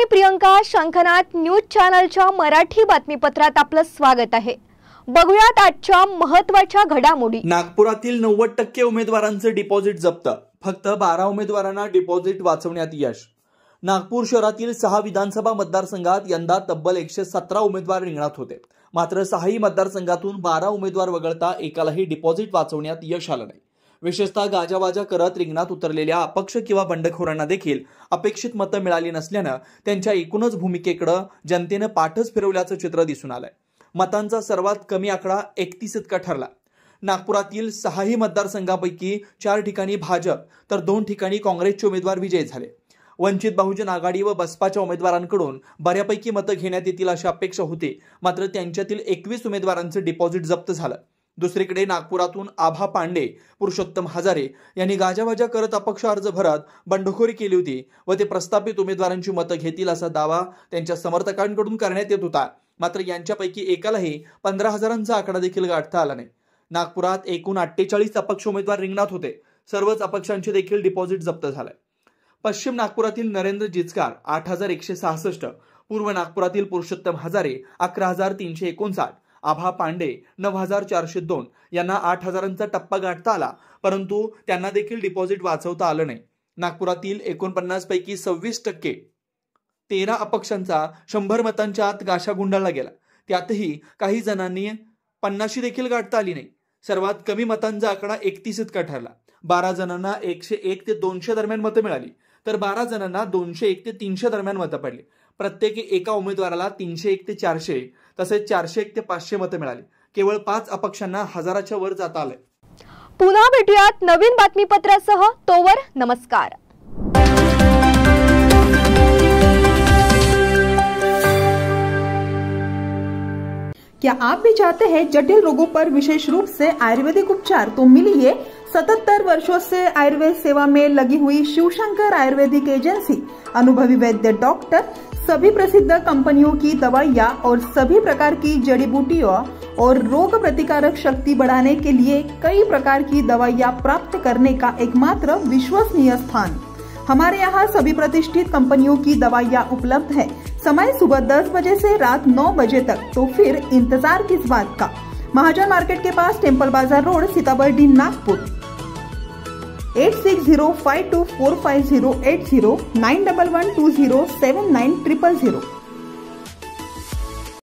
मी प्रियंका. शंखनाद न्यूज चॅनलच्या मराठी बातमीपत्रात आपलं स्वागत आहे. बघूयात आजच्या महत्त्वाच्या घडामोडी. नागपुरातील 90% उमेदवारांचे डिपॉझिट जप्त. फक्त 12 उमेदवारांना डिपॉझिट वाचवण्यात यश. नागपूर शहरातील 6 विधानसभा मतदारसंघात यंदा तब्बल 117 उमेदवार रिंगणात होते. मात्र 6ही मतदारसंघातून 12 उमेदवार वगळता एकालाही डिपॉझिट वाचवण्यात यश आलं नाही. विशेषतः गाजावाजा करत रिंगणात उतरलेल्या अपक्ष किंवा बंडखोरांना देखील अपेक्षित मतं मिळाली नसल्यानं त्यांच्या एकूणच भूमिकेकडे जनतेनं पाठच फिरवल्याचं चित्र दिसून आलंय. मतांचा सर्वात कमी आकडा 31 इतका ठरला. नागपुरातील 6ही मतदारसंघापैकी 4 ठिकाणी भाजप तर 2 ठिकाणी काँग्रेसचे उमेदवार विजयी झाले. वंचित बहुजन आघाडी व बसपाच्या उमेदवारांकडून बऱ्यापैकी मतं घेण्यात येतील अशी अपेक्षा होती. मात्र त्यांच्यातील 21 उमेदवारांचे डिपॉझिट जप्त झालं. दुसरीकडे नागपुरातून आभा पांडे, पुरुषोत्तम हजारे यांनी गाजावाजा करत अपक्ष अर्ज भरत बंडखोरी केली होती व ते प्रस्थापित उमेदवारांची मतं घेतील असा दावा त्यांच्या समर्थकांकडून करण्यात येत होता. मात्र यांच्यापैकी एकालाही 15,000चा आकडा देखील गाठता आला नाही. नागपुरात एकूण 48 अपक्ष उमेदवार रिंगणात होते. सर्वच अपक्षांचे देखील डिपॉझिट जप्त झाले. पश्चिम नागपुरातील नरेंद्र जिचकार 8,166, पूर्व नागपुरातील पुरुषोत्तम हजारे 11,359, आभा पांडे 9,402 यांना 8,000चा टप्पा गाठता आला, परंतु त्यांना देखील डिपॉझिट वाचवता आलं नाही. नागपुरातील 49 पैकी 26% 13 अपक्षांचा 100 मतांच्या आत गाशा गुंडाळला गेला. त्यातही काही जणांनी 50 देखील गाठता आली नाही. सर्वात कमी मतांचा आकडा 31 इतका ठरला. 12 जणांना 101 ते 200 दरम्यान मतं मिळाली, तर 12 जणांना 201 ते 300 दरम्यान मतं पडली. प्रत्येकी एका उमेदवाराला 301 ते 400 तसेच 401 ते 500 मतं मिळाली. केवळ 5 अपक्षांना 1000च्या वर जाता आले. पुन्हा भेटूयात नवीन बातमीपत्रासह. तोवर नमस्कार. क्या आप भी चाहते हैं जटिल रोगों पर विशेष रूप से आयुर्वेदिक उपचार? तो मिलिए 77 वर्षों से आयुर्वेद सेवा में लगी हुई शिवशंकर आयुर्वेदिक एजेंसी. अनुभवी वैद्य डॉक्टर, सभी प्रसिद्ध कंपनियों की दवाइयाँ और सभी प्रकार की जड़ी बूटियों और रोग प्रतिकारक शक्ति बढ़ाने के लिए कई प्रकार की दवाइयाँ प्राप्त करने का एकमात्र विश्वसनीय स्थान. हमारे यहाँ सभी प्रतिष्ठित कंपनियों की दवाइयाँ उपलब्ध है. समय सुबह 10 बजे से रात 9 बजे तक. तो फिर इंतजार किस बात का. महाजन मार्केट के पास, टेम्पल बाजार रोड, सीताबर्डी, नागपुर. 8605245080 9112079000.